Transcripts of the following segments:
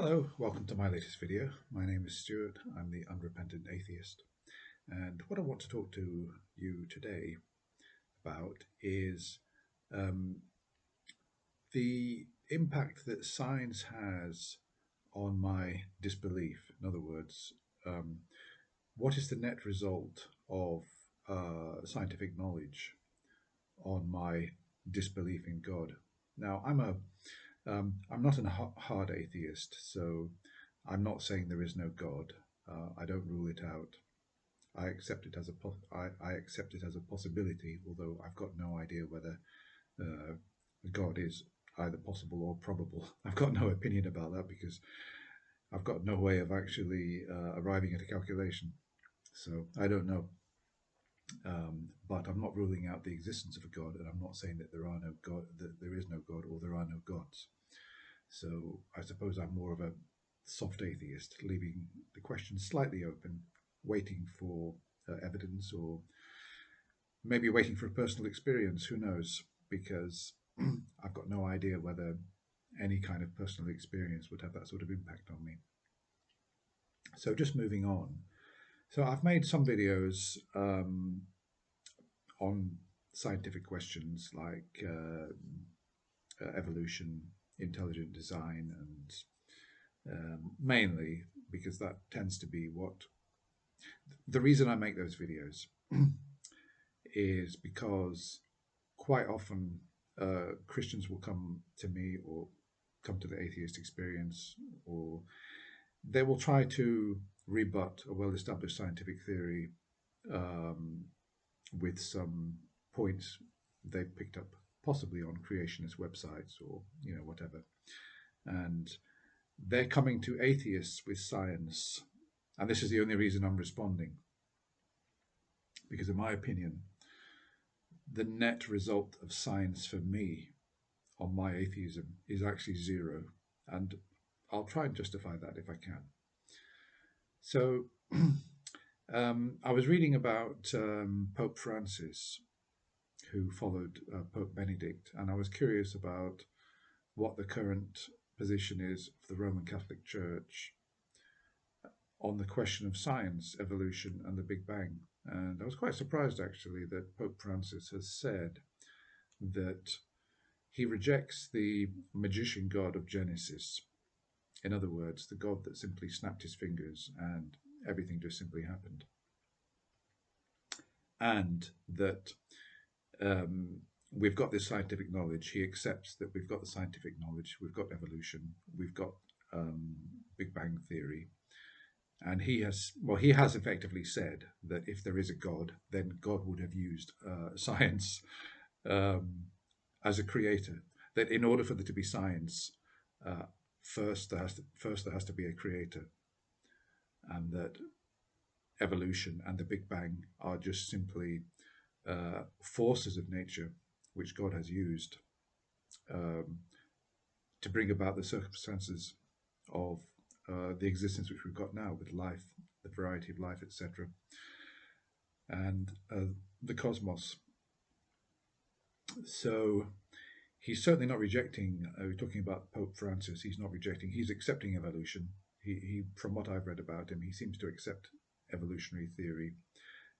Hello, welcome to my latest video. My name is Stuart. I'm the unrepentant atheist. And what I want to talk to you today about is um, the impact that science has on my disbelief. In other words, um, what is the net result of scientific knowledge on my disbelief in God? Now, I'm not a hard atheist, so I'm not saying there is no God. I don't rule it out. I accept it as I accept it as a possibility, although I've got no idea whether uh, God is either possible or probable. I've got no opinion about that because I've got no way of actually arriving at a calculation. So I don't know. But I'm not ruling out the existence of a God, and I'm not saying that there is no God, or there are no gods. So I suppose I'm more of a soft atheist, leaving the question slightly open, waiting for evidence, or maybe waiting for a personal experience. Who knows? Because I've got no idea whether any kind of personal experience would have that sort of impact on me. So just moving on. So I've made some videos on scientific questions like evolution, intelligent design, and mainly because that tends to be what the reason I make those videos is because quite often Christians will come to me or come to the atheist experience, or they will try to rebut a well-established scientific theory um, with some points they've picked up possibly on creationist websites or whatever, and they're coming to atheists with science, and this is the only reason I'm responding, because in my opinion the net result of science for me on my atheism is actually zero, and I'll try and justify that if I can. So I was reading about Pope Francis, who followed Pope Benedict, and I was curious about what the current position is of the Roman Catholic Church on the question of science, evolution, and the Big Bang. And I was quite surprised, actually, that Pope Francis has said that he rejects the magician god of Genesis. In other words, the god that simply snapped his fingers and everything just simply happened. And that we've got this scientific knowledge. He accepts that we've got the scientific knowledge, we've got evolution, we've got Big Bang theory. And he has effectively said that if there is a God, then God would have used science as a creator. That in order for there to be science, first there has to be a creator, and that evolution and the Big Bang are just simply forces of nature which God has used to bring about the circumstances of the existence which we've got now, with life, the variety of life, etc., and the cosmos. So he's certainly not rejecting, we're talking about Pope Francis, he's not rejecting, he's accepting evolution. He, from what I've read about him, he seems to accept evolutionary theory,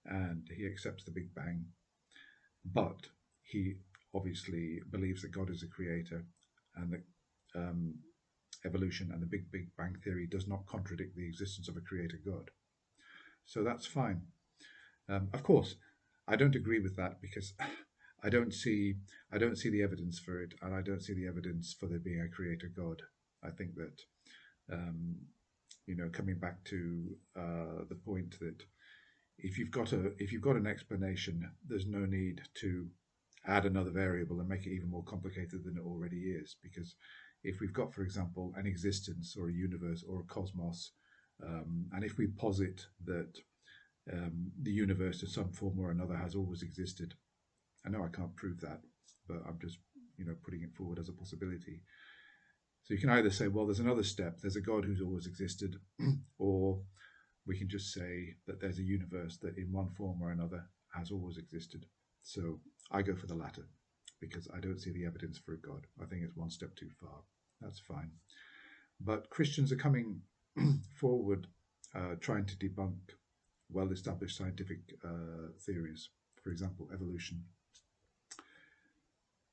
and he accepts the Big Bang. But he obviously believes that God is a creator, and that evolution and the Big Bang theory does not contradict the existence of a creator God. So that's fine. Of course, I don't agree with that because I don't see the evidence for it, and I don't see the evidence for there being a creator God. I think that coming back to the point that if you've got an explanation, there's no need to add another variable and make it even more complicated than it already is. Because if we've got, for example, an existence or a universe or a cosmos, and if we posit that the universe in some form or another has always existed, I know I can't prove that, but I'm just putting it forward as a possibility. So you can either say, well, there's another step, there's a God who's always existed, or we can just say that there's a universe that in one form or another has always existed. So I go for the latter because I don't see the evidence for a God. I think it's one step too far. That's fine. But Christians are coming forward trying to debunk well-established scientific theories, for example, evolution.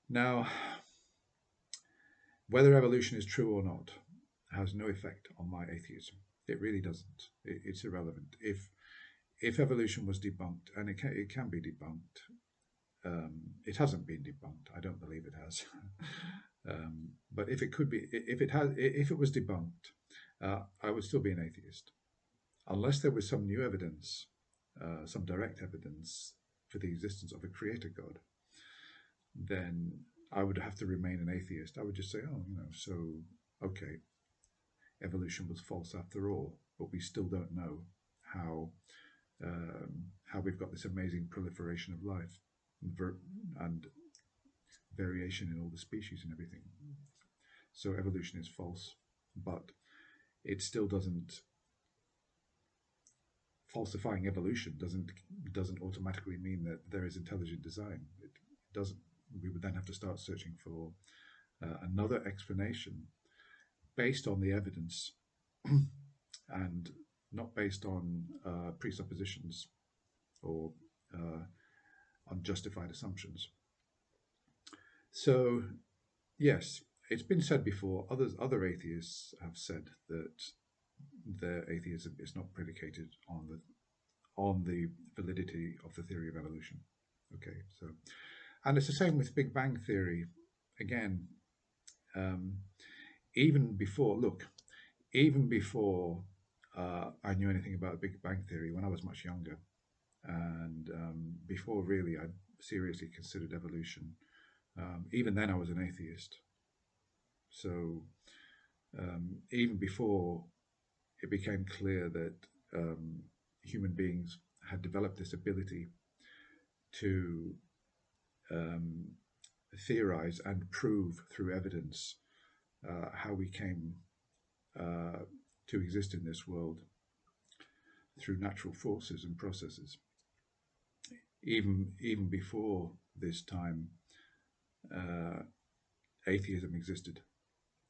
Now, whether evolution is true or not has no effect on my atheism. It really doesn't. It's irrelevant. If evolution was debunked, and it can be debunked, it hasn't been debunked. I don't believe it has. But if it could be, if it was debunked, I would still be an atheist, unless there was some new evidence, some direct evidence for the existence of a creator God. Then I would have to remain an atheist. I would just say, oh, so okay, evolution was false after all, but we still don't know how we've got this amazing proliferation of life and variation in all the species and everything. So evolution is false, but it still doesn't. Falsifying evolution doesn't automatically mean that there is intelligent design. It doesn't. We would then have to start searching for another explanation based on the evidence and not based on presuppositions or unjustified assumptions. So, yes, it's been said before. Other atheists have said that their atheism is not predicated on the validity of the theory of evolution. Okay, so, and it's the same with Big Bang theory. Again, even before I knew anything about Big Bang theory, when I was much younger, and before really I seriously considered evolution, even then I was an atheist. So even before it became clear that human beings had developed this ability to theorize and prove through evidence how we came to exist in this world through natural forces and processes. Even before this time, atheism existed.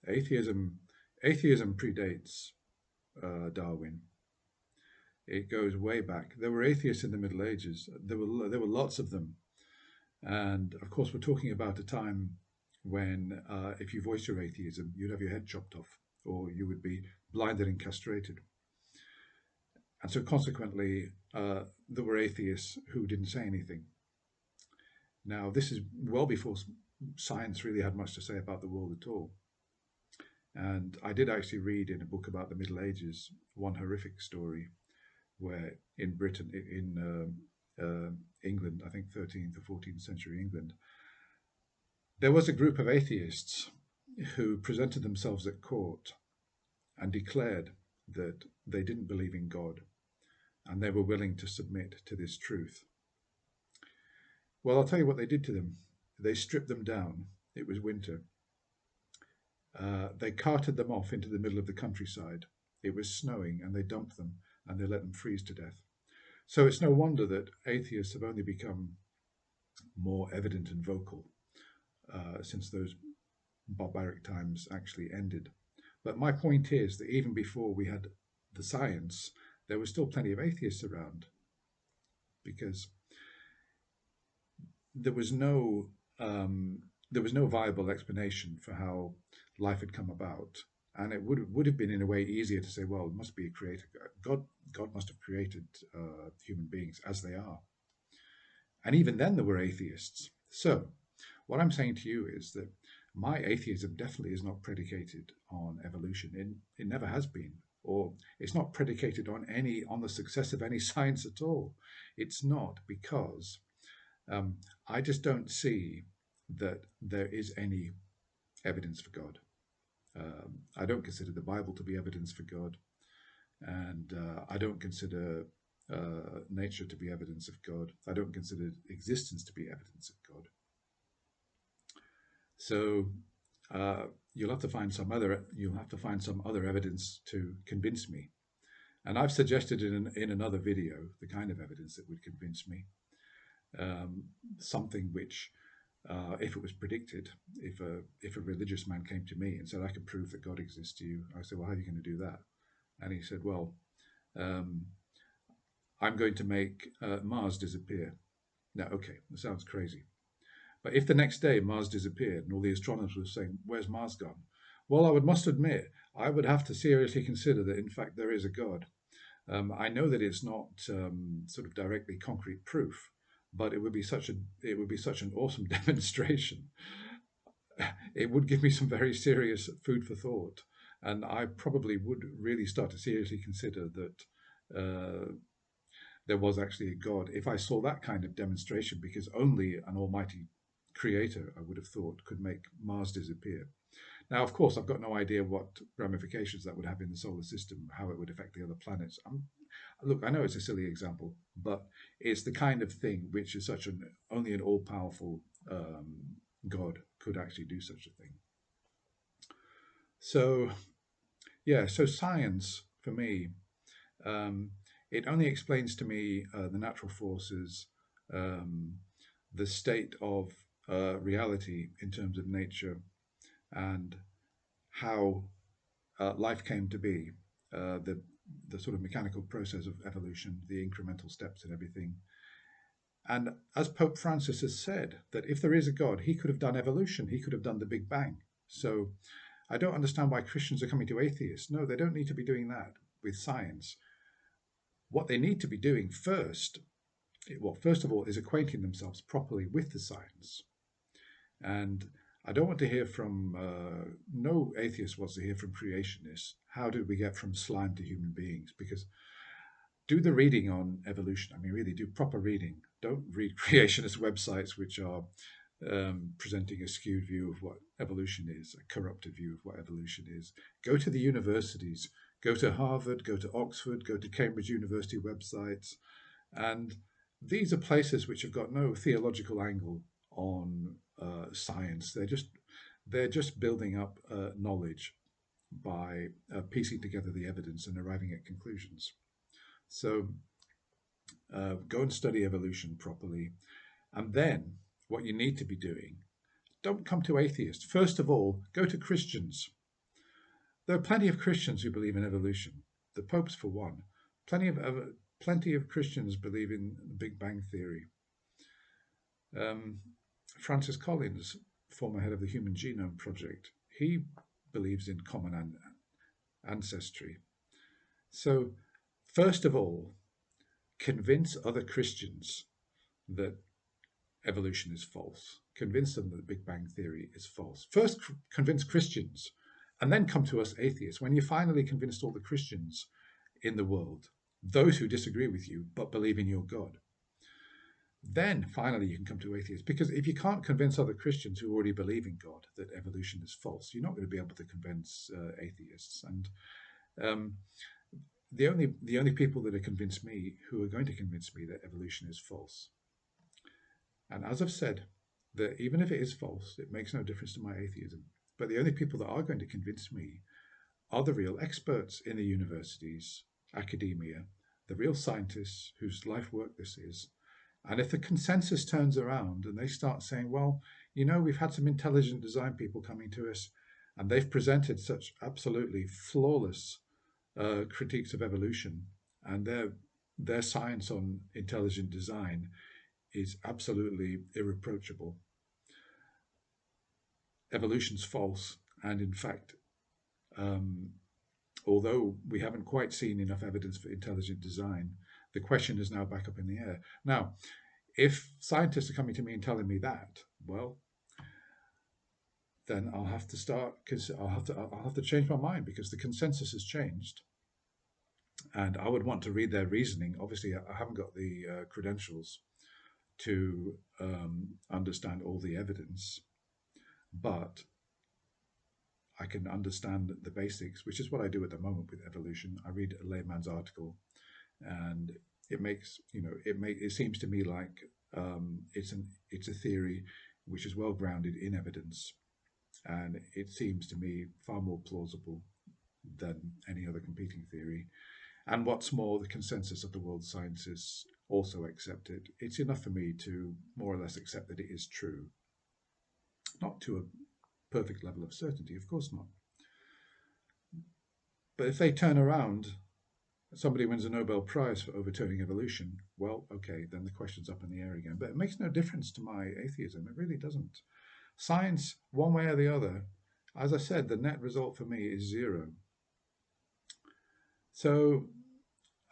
Atheism predates Darwin. It goes way back. There were atheists in the Middle Ages. There were lots of them, and of course, we're talking about a time when, if you voiced your atheism, you'd have your head chopped off, or you would be blinded and castrated. And so, consequently, there were atheists who didn't say anything. Now, this is well before science really had much to say about the world at all. And I did actually read in a book about the Middle Ages one horrific story where in Britain, in England, I think 13th or 14th century England, there was a group of atheists who presented themselves at court and declared that they didn't believe in God and they were willing to submit to this truth. Well, I'll tell you what they did to them. They stripped them down. It was winter. They carted them off into the middle of the countryside. It was snowing, and they dumped them, and they let them freeze to death. So it's no wonder that atheists have only become more evident and vocal since those barbaric times actually ended. But my point is that even before we had the science, there was still plenty of atheists around, because there was no viable explanation for how life had come about, and it would have been in a way easier to say, well, it must be a creator. God must have created human beings as they are, and even then there were atheists. So what I'm saying to you is that my atheism definitely is not predicated on evolution. It never has been, or it's not predicated on the success of any science at all. It's not, because I just don't see that there is any evidence for God. I don't consider the Bible to be evidence for God, and I don't consider nature to be evidence of God. I don't consider existence to be evidence of God. So you'll have to find some other evidence to convince me. And I've suggested in another video the kind of evidence that would convince me. Something which if it was predicted, if a religious man came to me and said, I can prove that God exists to you, I said, well, how are you going to do that? And he said, well, um, I'm going to make Mars disappear. Now, okay, that sounds crazy. But if the next day Mars disappeared and all the astronomers were saying, where's Mars gone? Well, must admit, I would have to seriously consider that, in fact, there is a God. I know that it's not sort of directly concrete proof, but it would be such an awesome demonstration. It would give me some very serious food for thought, and I probably would really start to seriously consider that there was actually a God if I saw that kind of demonstration, because only an almighty creator, I would have thought, could make Mars disappear. Now, of course, I've got no idea what ramifications that would have in the solar system, how it would affect the other planets. Look, I know it's a silly example, but it's the kind of thing which is only an all-powerful God could actually do such a thing. So, yeah, so science for me, um, it only explains to me the natural forces, um, the state of reality in terms of nature, and how life came to be, the sort of mechanical process of evolution, the incremental steps and everything. And as Pope Francis has said, that if there is a God, he could have done evolution, he could have done the Big Bang. So I don't understand why Christians are coming to atheists. No, they don't need to be doing that with science. What they need to be doing first, well, first of all, is acquainting themselves properly with the science. And I don't want to hear from, no atheist wants to hear from creationists. How did we get from slime to human beings? Because do the reading on evolution. I mean, really do proper reading. Don't read creationist websites which are presenting a skewed view of what evolution is, a corrupted view of what evolution is. Go to the universities. Go to Harvard, go to Oxford, go to Cambridge University websites. And these are places which have got no theological angle on science. They're just building up knowledge by piecing together the evidence and arriving at conclusions. So go and study evolution properly, and then what you need to be doing. Don't come to atheists. First of all, go to Christians. There are plenty of Christians who believe in evolution. The popes, for one. Plenty of Christians believe in the Big Bang theory. Francis Collins, former head of the Human Genome Project, he believes in common ancestry. So, first of all, convince other Christians that evolution is false. Convince them that the Big Bang theory is false. First, convince Christians, and then come to us atheists. When you finally convinced all the Christians in the world, those who disagree with you but believe in your God, then finally you can come to atheists. Because if you can't convince other Christians who already believe in God that evolution is false, you're not going to be able to convince atheists. And the only people that have convinced me, who are going to convince me that evolution is false. And as I've said, that even if it is false, it makes no difference to my atheism. But the only people that are going to convince me are the real experts in the universities, academia, the real scientists whose life work this is. And if the consensus turns around and they start saying, well, we've had some intelligent design people coming to us, and they've presented such absolutely flawless critiques of evolution, and their science on intelligent design is absolutely irreproachable. Evolution's false, and in fact, although we haven't quite seen enough evidence for intelligent design, the question is now back up in the air. Now, if scientists are coming to me and telling me that, well, then I'll have to start, because I'll have to change my mind, because the consensus has changed, and I would want to read their reasoning. Obviously, I haven't got the credentials to understand all the evidence, but I can understand the basics, which is what I do at the moment with evolution. I read a layman's article, and it seems to me like it's a theory which is well grounded in evidence, and it seems to me far more plausible than any other competing theory. And what's more, the consensus of the world scientists also accept it. It's enough for me to more or less accept that it is true. not to a perfect level of certainty, of course not. But if they turn around, somebody wins a Nobel Prize for overturning evolution, well, okay, then the question's up in the air again. But it makes no difference to my atheism. It really doesn't. Science, one way or the other, as I said, the net result for me is zero. So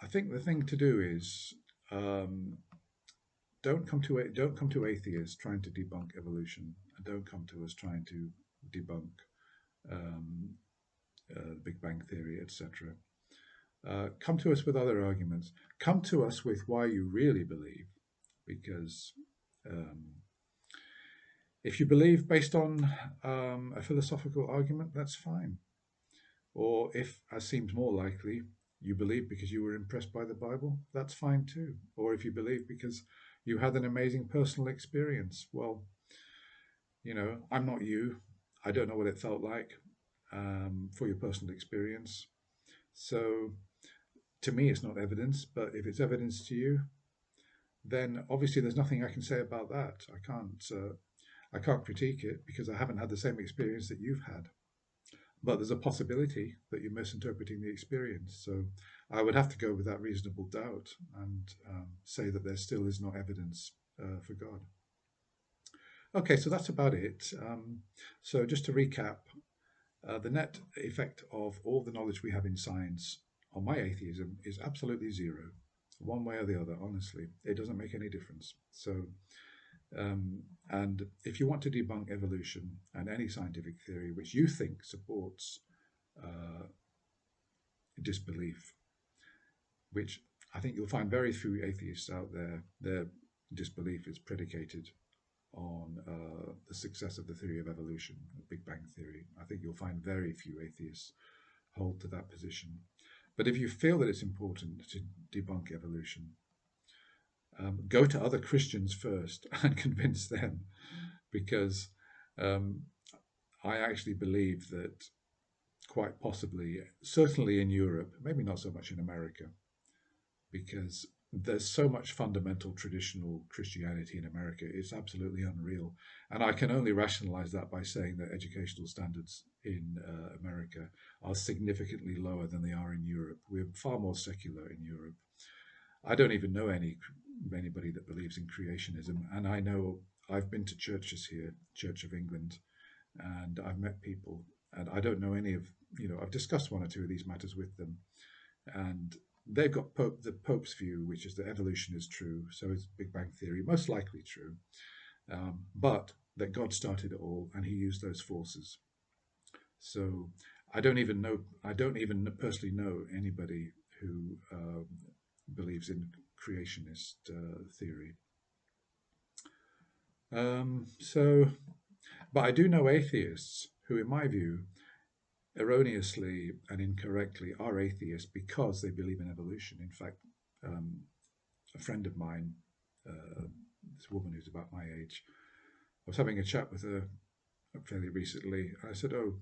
I think the thing to do is don't come to atheists trying to debunk evolution, and don't come to us trying to debunk Big Bang Theory, etc. Come to us with other arguments. Come to us with why you really believe, because if you believe based on a philosophical argument, that's fine. Or if, as seems more likely, you believe because you were impressed by the Bible, that's fine too. Or if you believe because you had an amazing personal experience, well, I'm not you. I don't know what it felt like for your personal experience. So to me, it's not evidence, but if it's evidence to you, then obviously there's nothing I can say about that. I can't critique it because I haven't had the same experience that you've had. But there's a possibility that you're misinterpreting the experience. So I would have to go with that reasonable doubt and say that there still is no evidence for God. Okay, so that's about it. So just to recap, the net effect of all the knowledge we have in science on my atheism is absolutely zero, one way or the other, honestly. It doesn't make any difference. So, and if you want to debunk evolution and any scientific theory which you think supports disbelief, which I think you'll find very few atheists out there, their disbelief is predicated on the success of the theory of evolution, the Big Bang Theory. I think you'll find very few atheists hold to that position. But if you feel that it's important to debunk evolution, go to other Christians first and convince them, because I actually believe that quite possibly, certainly in Europe, maybe not so much in America, because there's so much fundamental traditional Christianity in America. It's absolutely unreal. And I can only rationalize that by saying that educational standards in America are significantly lower than they are in Europe. We're far more secular in Europe. I don't even know anybody that believes in creationism. And I know I've been to churches here, Church of England, and I've met people. And I don't know any of, I've discussed one or two of these matters with them. And they've got the Pope's view, which is that evolution is true, so is Big Bang Theory most likely true, but that God started it all and he used those forces. So I don't even personally know anybody who believes in creationist theory. But I do know atheists who, in my view, erroneously and incorrectly are atheists because they believe in evolution. In fact, a friend of mine, this woman who's about my age, I was having a chat with her fairly recently. I said, "Oh,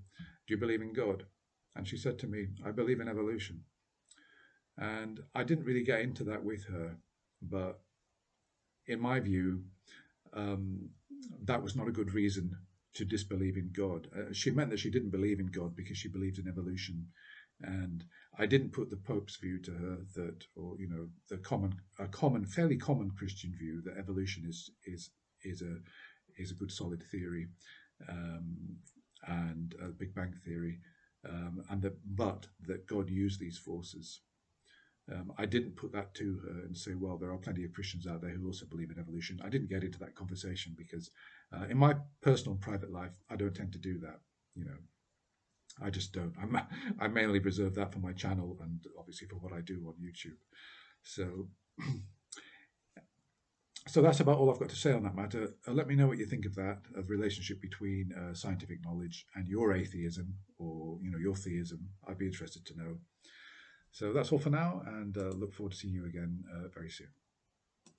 do you believe in God?" And she said to me, "I believe in evolution." And I didn't really get into that with her, but in my view, that was not a good reason to disbelieve in God. She meant that she didn't believe in God because she believed in evolution. And I didn't put the Pope's view to her that, or the fairly common Christian view that evolution is a good solid theory, and a Big Bang Theory, but that God used these forces. I didn't put that to her and say, well, there are plenty of Christians out there who also believe in evolution. I didn't get into that conversation because in my personal private life, I don't tend to do that. I just don't. I mainly reserve that for my channel and obviously for what I do on YouTube. So that's about all I've got to say on that matter. Let me know what you think of that, of the relationship between scientific knowledge and your atheism or your theism. I'd be interested to know. So that's all for now, and look forward to seeing you again very soon.